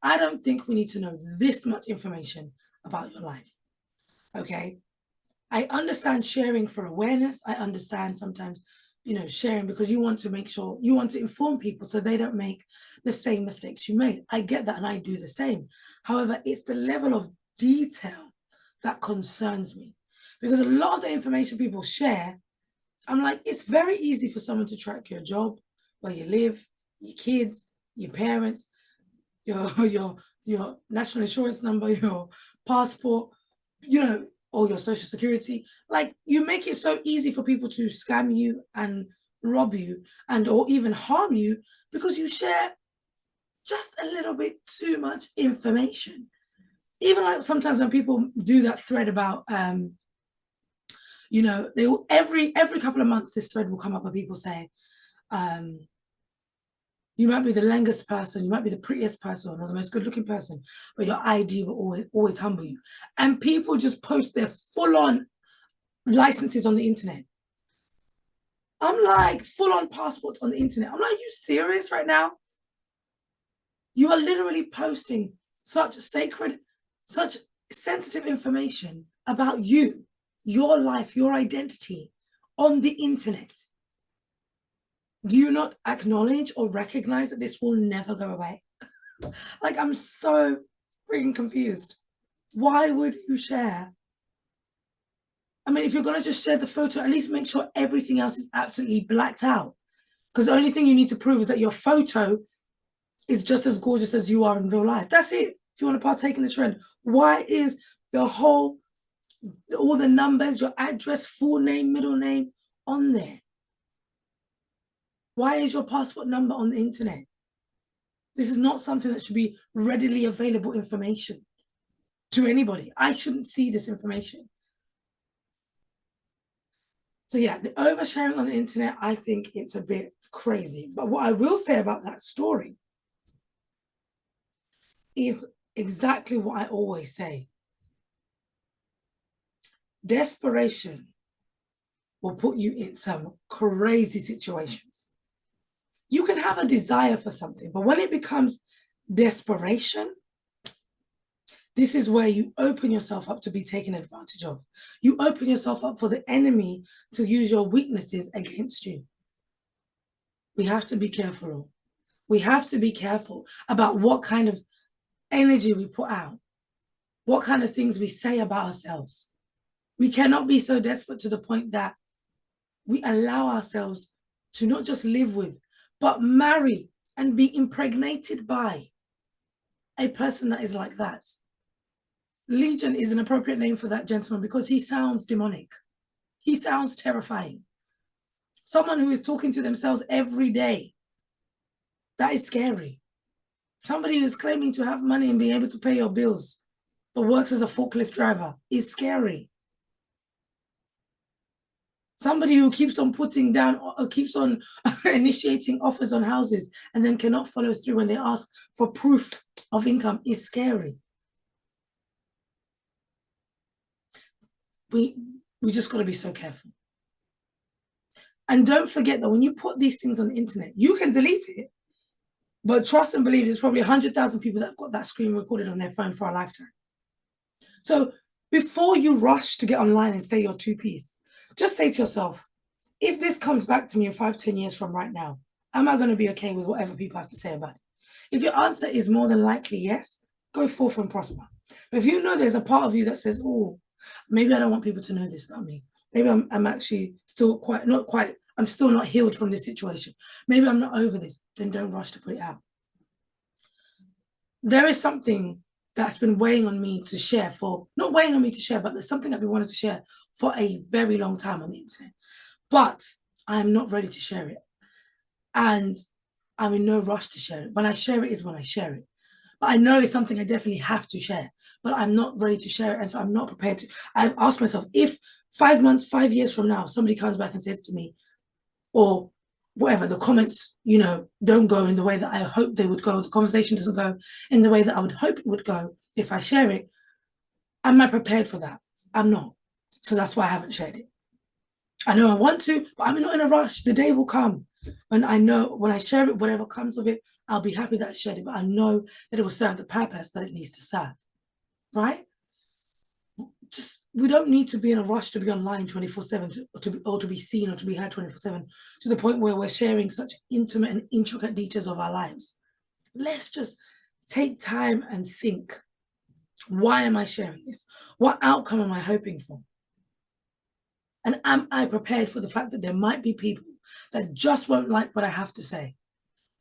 I don't think we need to know this much information about your life, okay? I understand sharing for awareness. I understand sometimes, sharing because you want to make sure, you want to inform people so they don't make the same mistakes you made. I get that and I do the same. However, it's the level of detail that concerns me because a lot of the information people share, I'm like, it's very easy for someone to track your job, where you live, your kids, your parents, your national insurance number, your passport, or your social security. Like you make it so easy for people to scam you and rob you and or even harm you because you share just a little bit too much information. Even like sometimes when people do that thread about they will, every couple of months this thread will come up where people say you might be the youngest person, you might be the prettiest person or the most good-looking person, but your ID will always humble you. And people just post their full-on licenses on the internet. I'm like, full-on passports on the internet. I'm like, are you serious right now? You are literally posting such sacred, such sensitive information about you, your life, your identity on the internet. Do you not acknowledge or recognize that this will never go away? Like, I'm so freaking confused. Why would you share? I mean, if you're going to just share the photo, at least make sure everything else is absolutely blacked out. Because the only thing you need to prove is that your photo is just as gorgeous as you are in real life. That's it. If you want to partake in the trend. Why is all the numbers, your address, full name, middle name on there? Why is your passport number on the internet? This is not something that should be readily available information to anybody. I shouldn't see this information. So yeah, the oversharing on the internet, I think it's a bit crazy. But what I will say about that story is exactly what I always say. Desperation will put you in some crazy situations. You can have a desire for something, but when it becomes desperation, this is where you open yourself up to be taken advantage of. You open yourself up for the enemy to use your weaknesses against you. We have to be careful. We have to be careful about what kind of energy we put out, what kind of things we say about ourselves. We cannot be so desperate to the point that we allow ourselves to not just live with, but marry and be impregnated by a person that is like that. Legion is an appropriate name for that gentleman because he sounds demonic. He sounds terrifying. Someone who is talking to themselves every day. That is scary. Somebody who is claiming to have money and be able to pay your bills, but works as a forklift driver, is scary. Somebody who keeps on putting down or keeps on initiating offers on houses and then cannot follow through when they ask for proof of income is scary. We just got to be so careful. And don't forget that when you put these things on the internet, you can delete it, but trust and believe there's probably 100,000 people that have got that screen recorded on their phone for a lifetime. So before you rush to get online and say your two-piece, just say to yourself, if this comes back to me in 5-10 years from right now, am I going to be okay with whatever people have to say about it? If your answer is more than likely yes, go forth and prosper. But if you know there's a part of you that says, oh, maybe I don't want people to know this about me. Maybe I'm actually still I'm still not healed from this situation. Maybe I'm not over this. Then don't rush to put it out. There is something that's been weighing on me to share not weighing on me to share, but there's something I've been wanting to share for a very long time on the internet. But I am not ready to share it. And I'm in no rush to share it. When I share it is when I share it. But I know it's something I definitely have to share, but I'm not ready to share it. And so I'm not prepared to. I've asked myself, if 5 months, 5 years from now, somebody comes back and says to me, or whatever, the comments, don't go in the way that I hope they would go, the conversation doesn't go in the way that I would hope it would go if I share it, am I prepared for that? I'm not. So that's why I haven't shared it. I know I want to, but I'm not in a rush. The day will come when I know when I share it, whatever comes of it, I'll be happy that I shared it, but I know that it will serve the purpose that it needs to serve, right? We don't need to be in a rush to be online 24/7 or to be seen or to be heard 24/7 to the point where we're sharing such intimate and intricate details of our lives. Let's just take time and think, why am I sharing this? What outcome am I hoping for? And am I prepared for the fact that there might be people that just won't like what I have to say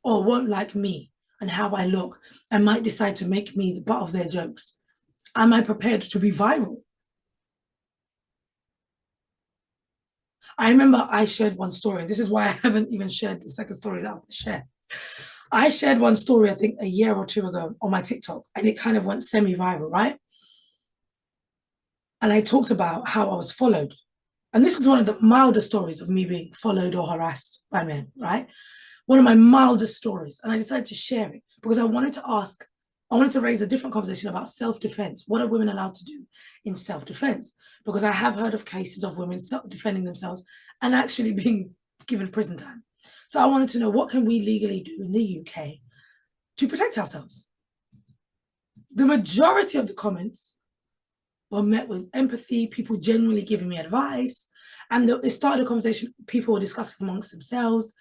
or won't like me and how I look and might decide to make me the butt of their jokes? Am I prepared to be viral? I remember I shared one story. This is why I haven't even shared the second story that I want to share. I shared one story, I think a year or two ago on my TikTok, and it kind of went semi-viral, right? And I talked about how I was followed. And this is one of the mildest stories of me being followed or harassed by men, right? One of my mildest stories. And I decided to share it because I wanted to raise a different conversation about self-defense. What are women allowed to do in self-defense? Because I have heard of cases of women self-defending themselves and actually being given prison time. So I wanted to know, what can we legally do in the UK to protect ourselves? The majority of the comments were met with empathy, people genuinely giving me advice. And it started a conversation people were discussing amongst themselves,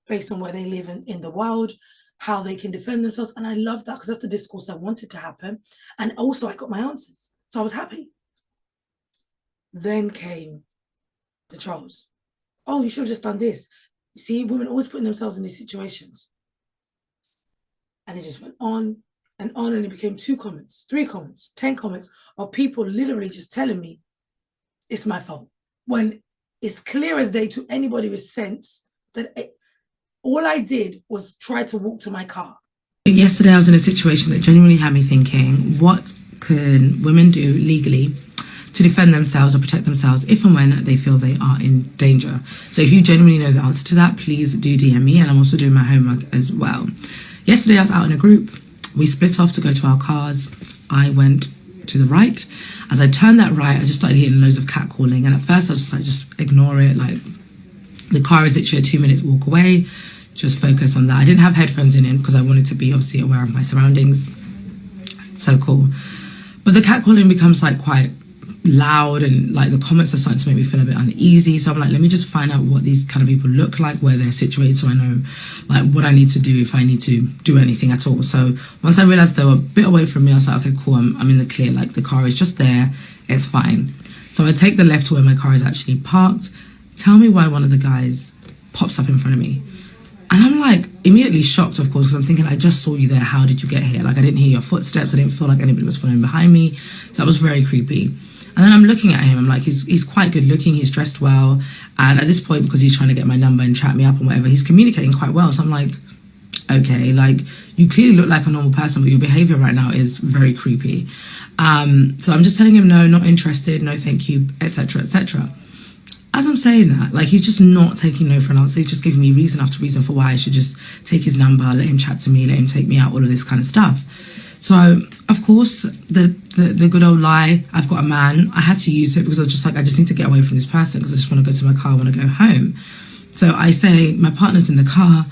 based on where they live in the world, how they can defend themselves. And I love that because that's the discourse I wanted to happen. And also I got my answers. So I was happy. Then came the trolls. Oh, you should have just done this. You see, women always putting themselves in these situations. And it just went on, and it became 2 comments, 3 comments, 10 comments of people literally just telling me it's my fault. When it's clear as day to anybody with sense that all I did was try to walk to my car. Yesterday I was in a situation that genuinely had me thinking, what can women do legally to defend themselves or protect themselves if and when they feel they are in danger? So if you genuinely know the answer to that, please do DM me, and I'm also doing my homework as well. Yesterday I was out in a group. We split off to go to our cars. I went to the right. As I turned that right, I just started hearing loads of catcalling. And at first I was just ignore it. Like, the car is literally a 2-minute walk away. Just focus on that. I didn't have headphones in because I wanted to be obviously aware of my surroundings. So cool. But the catcalling becomes like quite loud, and like the comments are starting to make me feel a bit uneasy. So I'm like, let me just find out what these kind of people look like, where they're situated, so I know like what I need to do if I need to do anything at all. So once I realized they were a bit away from me, I was like, okay, cool, I'm in the clear. Like the car is just there, it's fine. So I take the left to where my car is actually parked. Tell me why one of the guys pops up in front of me. And I'm like immediately shocked, of course, because I'm thinking, I just saw you there. How did you get here? Like I didn't hear your footsteps. I didn't feel like anybody was following behind me. So that was very creepy. And then I'm looking at him. I'm like, he's quite good looking. He's dressed well. And at this point, because he's trying to get my number and chat me up and whatever, he's communicating quite well. So I'm like, okay, like you clearly look like a normal person, but your behavior right now is very creepy. So I'm just telling him, no, not interested. No, thank you, etc., etc. As I'm saying that, like he's just not taking no for an answer. He's just giving me reason after reason for why I should just take his number, let him chat to me, let him take me out, all of this kind of stuff. So, of course, the good old lie, I've got a man, I had to use it because I was just like, I just need to get away from this person because I just want to go to my car, I want to go home. So I say, my partner's in the car,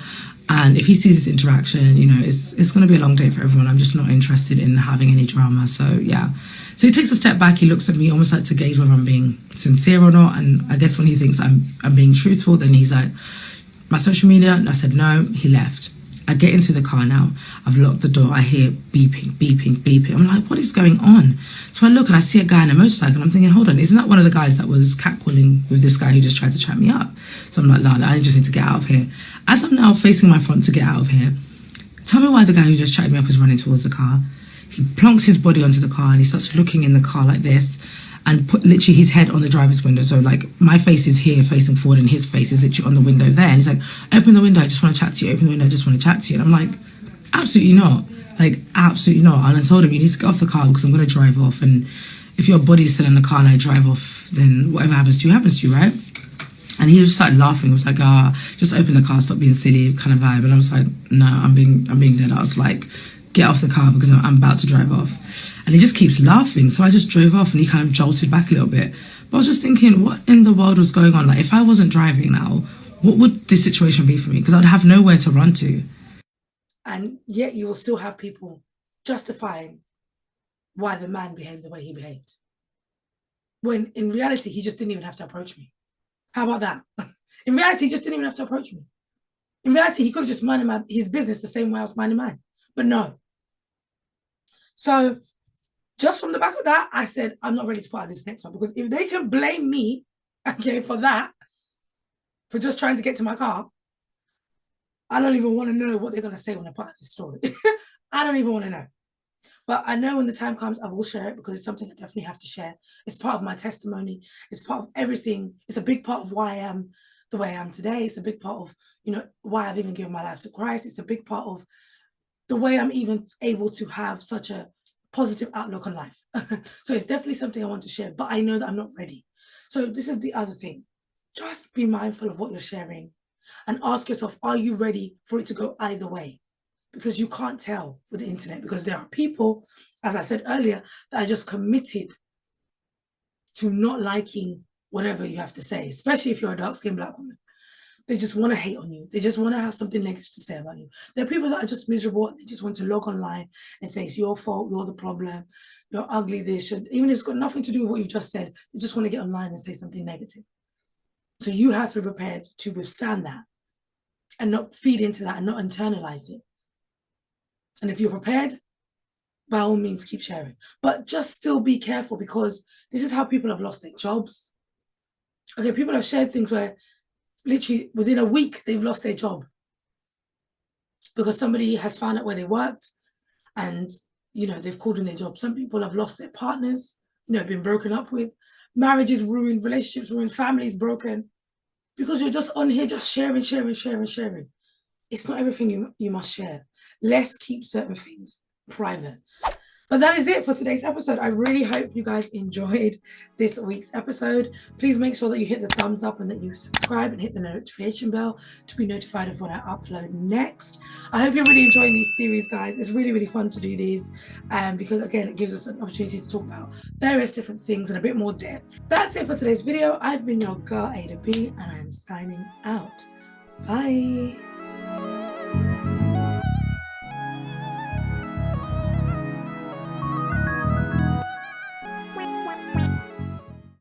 and if he sees this interaction, you know, it's going to be a long day for everyone. I'm just not interested in having any drama. So, yeah. So he takes a step back, he looks at me almost like to gauge whether I'm being sincere or not. And I guess when he thinks I'm being truthful, then he's like, my social media? And I said, no, he left. I get into the car now. I've locked the door. I hear beeping, beeping, beeping. I'm like, what is going on? So I look and I see a guy on a motorcycle. I'm thinking, hold on, isn't that one of the guys that was catcalling with this guy who just tried to chat me up? So I'm like, no, I just need to get out of here. As I'm now facing my front to get out of here, tell me why the guy who just chatted me up is running towards the car. He plonks his body onto the car and he starts looking in the car like this and put literally his head on the driver's window. So like my face is here facing forward and his face is literally on the window there. And he's like, open the window, I just want to chat to you. Open the window, I just want to chat to you. And I'm like, absolutely not. Like, absolutely not. And I told him, you need to get off the car because I'm going to drive off. And if your body's still in the car and I drive off, then whatever happens to you, right? And he just started laughing. He was like, just open the car, stop being silly kind of vibe. And I was like, no, I'm being dead. I was like, get off the car because I'm about to drive off. And he just keeps laughing. So I just drove off and he kind of jolted back a little bit. But I was just thinking, what in the world was going on? Like, if I wasn't driving now, what would this situation be for me? Because I'd have nowhere to run to. And yet you will still have people justifying why the man behaved the way he behaved. When in reality, he just didn't even have to approach me. How about that? In reality, he just didn't even have to approach me. In reality, he could have just minded his business the same way I was minding mine. But no. So just from the back of that, I said, I'm not ready to put out this next one, because if they can blame me, okay, for that, for just trying to get to my car, I don't even want to know what they're going to say when I put out this story. I don't even want to know. But I know when the time comes, I will share it because it's something I definitely have to share. It's part of my testimony. It's part of everything. It's a big part of why I am the way I am today. It's a big part of, why I've even given my life to Christ. It's a big part of the way I'm even able to have such a positive outlook on life. So it's definitely something I want to share, but I know that I'm not ready. So this is the other thing. Just be mindful of what you're sharing and ask yourself, are you ready for it to go either way? Because you can't tell with the internet, because there are people, as I said earlier, that are just committed to not liking whatever you have to say, especially if you're a dark-skinned Black woman. They just want to hate on you. They just want to have something negative to say about you. There are people that are just miserable. They just want to log online and say, it's your fault, you're the problem, you're ugly, even if it's got nothing to do with what you've just said, they just want to get online and say something negative. So you have to be prepared to withstand that and not feed into that and not internalize it. And if you're prepared, by all means, keep sharing. But just still be careful, because this is how people have lost their jobs. Okay, people have shared things where literally within a week, they've lost their job because somebody has found out where they worked and, they've called in their job. Some people have lost their partners, been broken up with, marriages ruined, relationships ruined, families broken, because you're just on here just sharing. It's not everything you must share. Let's keep certain things private. But that is it for today's episode. I really hope you guys enjoyed this week's episode. Please make sure that you hit the thumbs up and that you subscribe and hit the notification bell to be notified of when I upload next. I hope you're really enjoying these series, guys. It's really, really fun to do these because, again, it gives us an opportunity to talk about various different things in a bit more depth. That's it for today's video. I've been your girl, A to B, and I'm signing out. Bye.